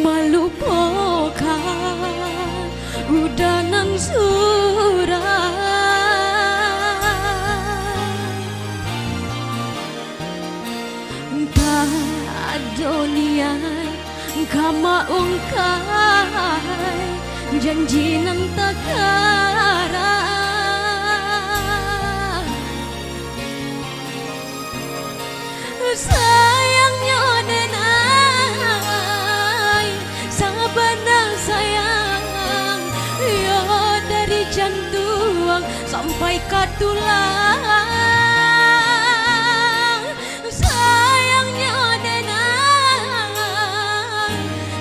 melupakan udanan surah kadonian kama ungkai janji nan takara sayangnya denai sabana sayang ya dari jantung sampai ke tulang sayangnya denai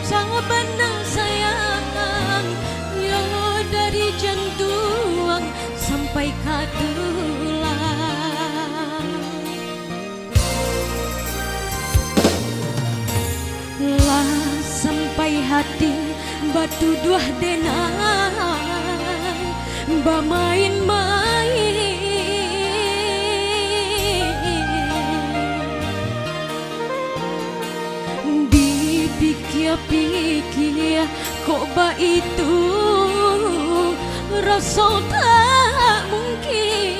sabana sayang ya dari jantung sampai ke tulang sampai hati batu dua denai bermain-main dipikir-pikir kok ba itu rasa tak mungkin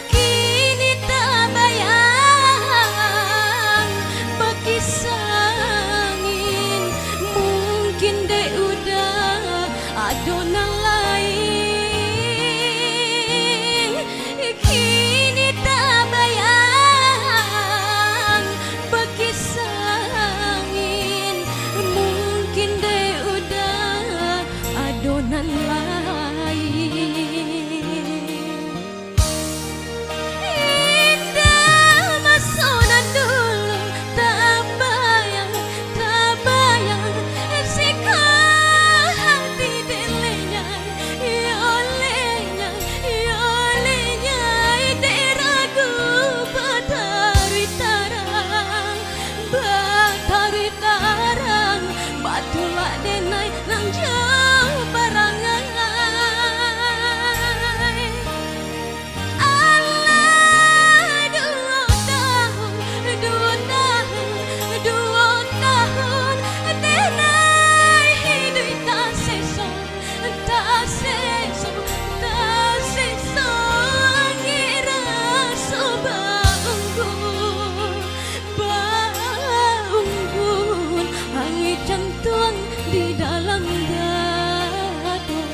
kini tak bayang berkisangin mungkin deh udah adonan lain kini tak bayang berkisangin mungkin deh udah adonan lain di dalam dada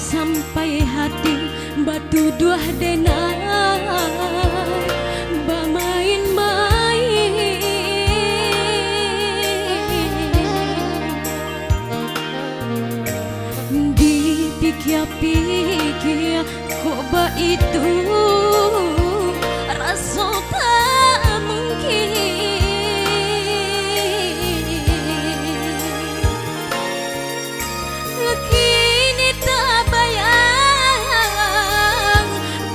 sampai hati batu dua denai bermain-main dipikir-pikir kok ba itu rasa tak mungkin kini tak bayang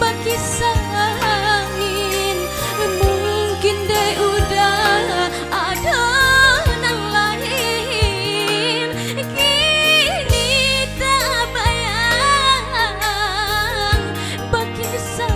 berkisangin mungkin deh udah ada yang lain kini tak bayang berkisah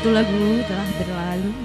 satu lagu telah berlalu.